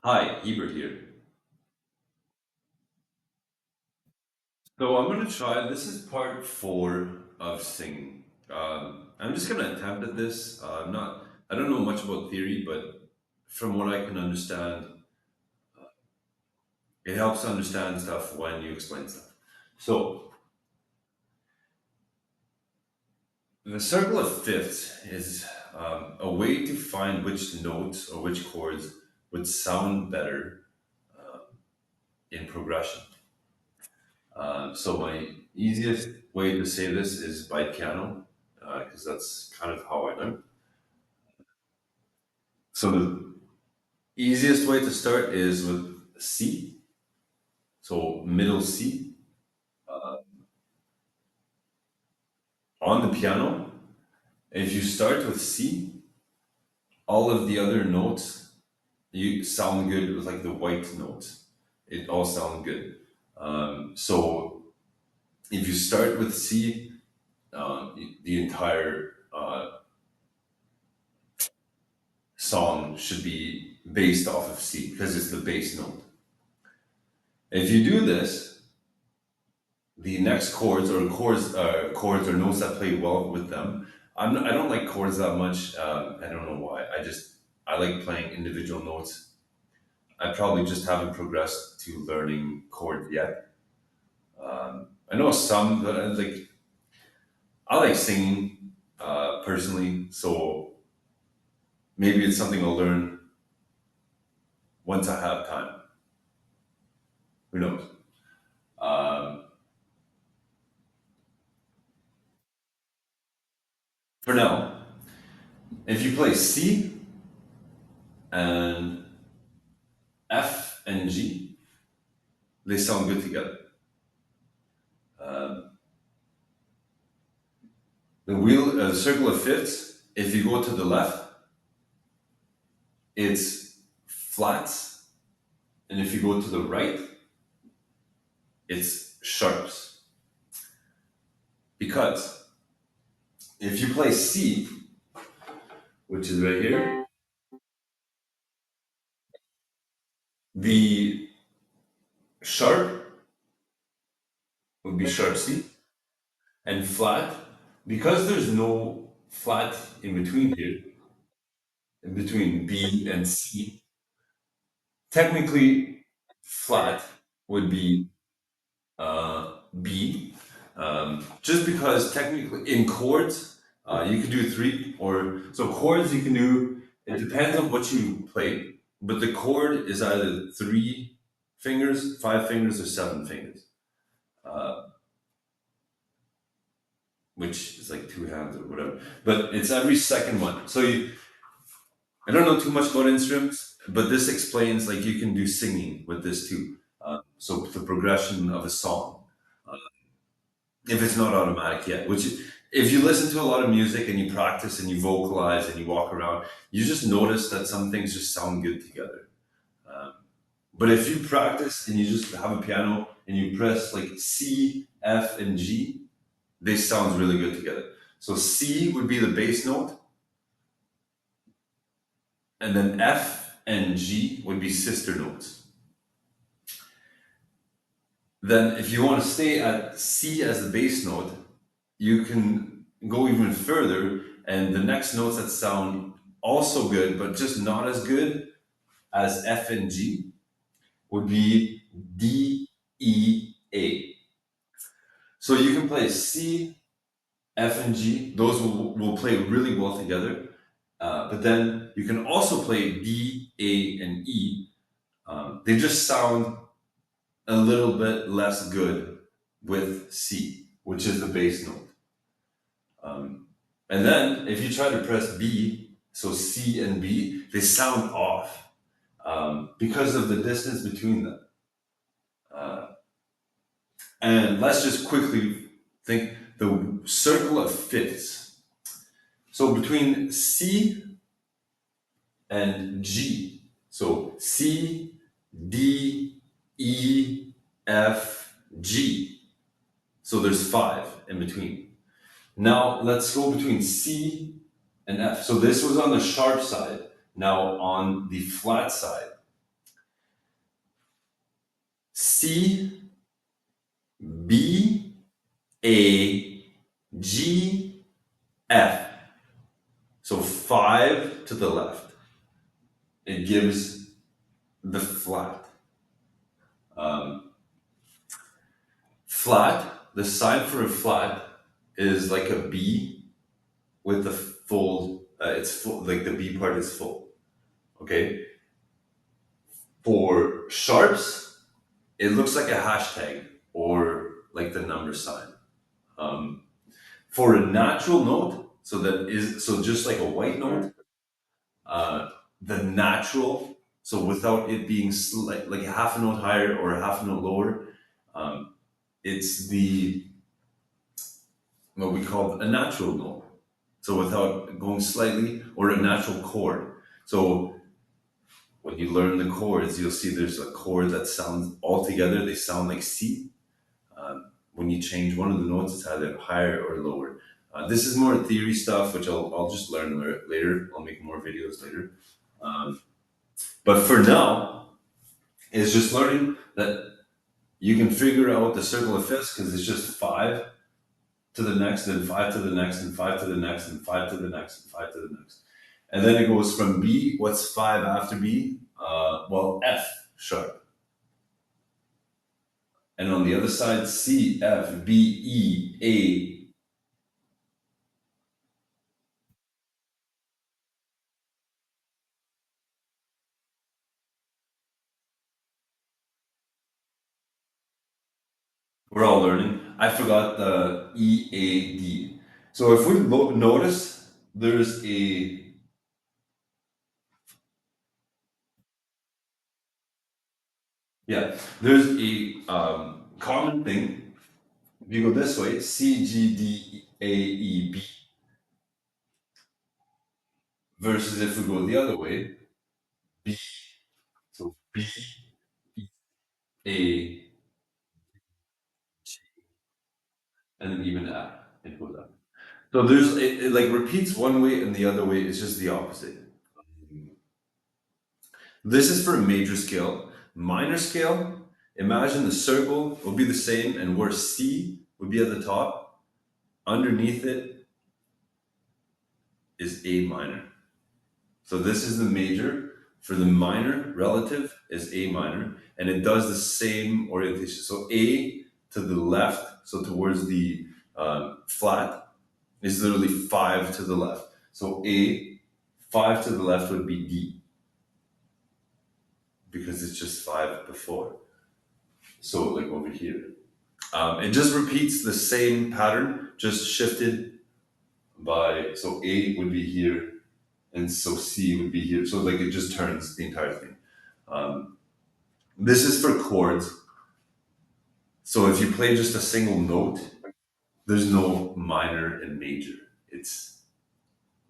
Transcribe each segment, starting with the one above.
Hi, Ebert here. So I'm gonna try. This is part four of singing. I'm just gonna attempt at this. I'm not. I don't know much about theory, but from what I can understand, it helps to understand stuff when you explain stuff. So the circle of fifths is a way to find which notes or which chords would sound better in progression. So my easiest way to say this is by piano, because that's kind of how I learned. So the easiest way to start is with C, so middle C. On the piano, if you start with C, all of the other notes you sound good with like the white notes. It all sound good. So if you start with C, the entire song should be based off of C because it's the bass note. If you do this, the next chords or notes that play well with them. I don't like chords that much. I don't know why. I like playing individual notes. I probably just haven't progressed to learning chords yet. I know some, but I like singing personally, so maybe it's something I'll learn once I have time. Who knows? Um, for now, if you play C and F and G, they sound good together. The circle of fifths, if you go to the left, it's flats, and if you go to the right, it's sharps. Because if you play C, which is right here, the sharp would be sharp C, and flat, because there's no flat in between here, in between B and C, technically flat would be B, just because technically in chords, you can do three or so chords you can do. It depends on what you play, but the chord is either three fingers, five fingers, or seven fingers, uh, which is like two hands or whatever. But it's every second one. I don't know too much about instruments, but this explains like you can do singing with this too. So the progression of a song. If it's not automatic yet. Which, if you listen to a lot of music and you practice and you vocalize and you walk around, you just notice that some things just sound good together. Um, but if you practice and you just have a piano and you press like C, F, and G, they sound really good together. So C would be the bass note, and then F and G would be sister notes. Then, if you want to stay at C as the bass note, you can go even further, and the next notes that sound also good, but just not as good as F and G, would be D, E, A. So you can play C, F, and G. Those will play really well together. But then you can also play D, A, and E. They just sound a little bit less good with C, which is the bass note. Um, and then if you try to press B, so C and B, they sound off because of the distance between them. Uh, and let's just quickly think the circle of fifths. So between C and G, so C, D, E, F, G. So there's five in between. Now let's go between C and F. So this was on the sharp side. Now on the flat side, C, B, A, G, F. So five to the left. It gives the flat. Um, Flat, the sign for a flat is like a B with the fold. It's full, like the B part is full. Okay. For sharps, it looks like a hashtag or like the number sign. Um, for a natural note, so just like a white note, uh, the natural, so without it being like a half a note higher or a half a note lower, um, it's the what we call a natural note. So without going slightly, or a natural chord. So when you learn the chords, you'll see there's a chord that sounds all together. They sound like C. When you change one of the notes, it's either higher or lower. This is more theory stuff, which I'll just learn later. I'll make more videos later. Um, but for now, it's just learning that you can figure out the circle of fifths because it's just five to the next, then five to the next, and five to the next, and five to the next, and five to the next. And then it goes from B. What's five after B? Well, F sharp. And on the other side, C, F, B, E, A. We're all learning. I forgot the E, A, D. So if we notice, there's a, yeah, there's a common thing. If you go this way, C, G, D, A, E, B, versus if we go the other way, B, so B, E, A, and then even F, it goes up. So it like repeats one way and the other way is just the opposite. This is for a major scale. Minor scale, imagine the circle will be the same and where C would be at the top, underneath it is A minor. So this is the major. For the minor relative is A minor, and it does the same orientation. So A to the left, so towards the flat, is literally five to the left. So A, five to the left would be D because it's just five before. So like over here. It just repeats the same pattern, just shifted by, so A would be here, and so C would be here. So like it just turns the entire thing. Um, this is for chords. So if you play just a single note, there's no minor and major. It's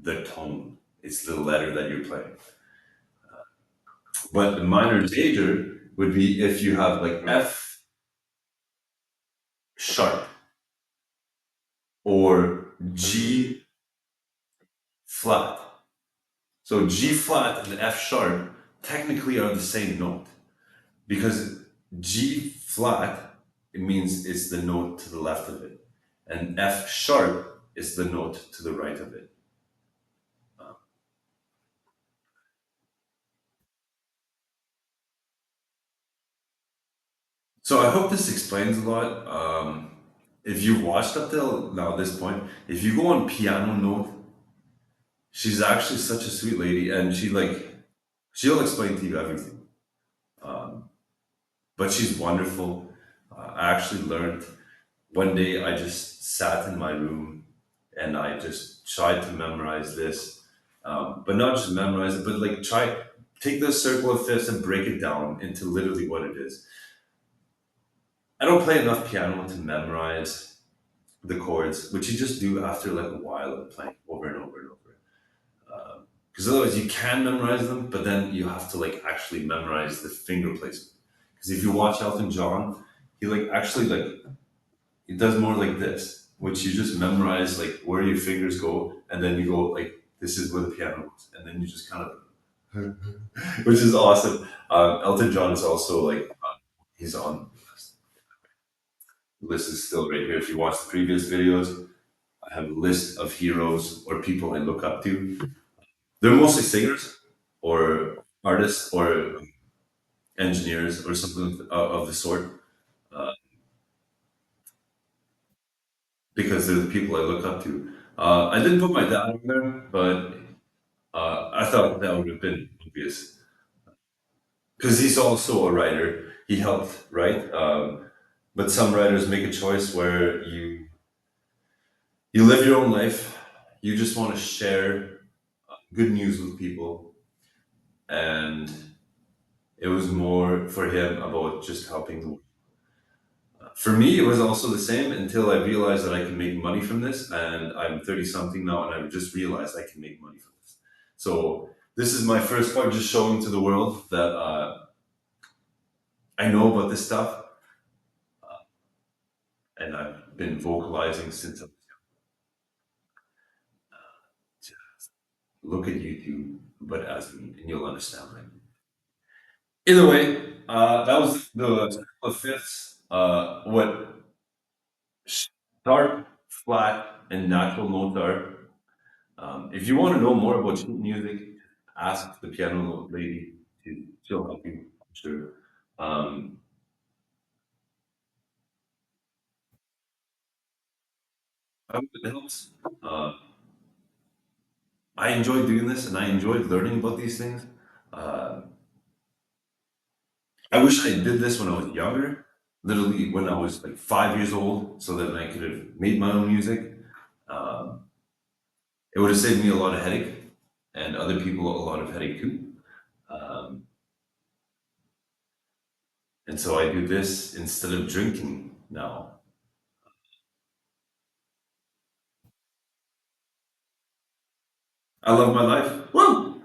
the tone. It's the letter that you're playing. But the minor and major would be if you have like F sharp or G flat. So G flat and F sharp technically are the same note because G flat, it means it's the note to the left of it, and F sharp is the note to the right of it. So I hope this explains a lot. If you've watched up till now this point, if you go on Piano Note, she's actually such a sweet lady, and she'll explain to you everything. Um, but she's wonderful. I actually learned one day. I just sat in my room and I just tried to memorize this, but not just memorize it, but like try take the circle of fifths and break it down into literally what it is. I don't play enough piano to memorize the chords, which you just do after like a while of playing over and over and over. Because otherwise you can memorize them, but then you have to like actually memorize the finger placement. Because if you watch Elton John, he like actually like he does more like this, which you just memorize like where your fingers go, and then you go like this is where the piano goes, and then you just kind of, which is awesome. Elton John is also like He's on the list is still right here. If you watch the previous videos, I have a list of heroes or people I look up to. They're mostly singers or artists or engineers or something of the sort, uh, because they're the people I look up to. I didn't put my dad on there, but I thought that would have been obvious because he's also a writer. He helped write, but some writers make a choice where you live your own life. You just want to share good news with people, and it was more for him about just helping the world. For me, it was also the same until I realized that I can make money from this, and I'm 30 something now, and I just realized I can make money from this. So this is my first part, just showing to the world that I know about this stuff, and I've been vocalizing since I was young. Look at YouTube, but as me, and you'll understand what I mean. Either way, that was the couple of fifths. What sharp, flat, and natural notes are. If you want to know more about sheet music, ask the piano lady. She'll help you, I'm sure. Um, I hope it helps. Uh, I enjoyed doing this, and I enjoyed learning about these things. Uh, I wish I did this when I was younger, literally when I was like 5 years old, so that I could have made my own music. Um, it would have saved me a lot of headache, and other people a lot of headache too. Um, and so I do this instead of drinking now. I love my life. Woo!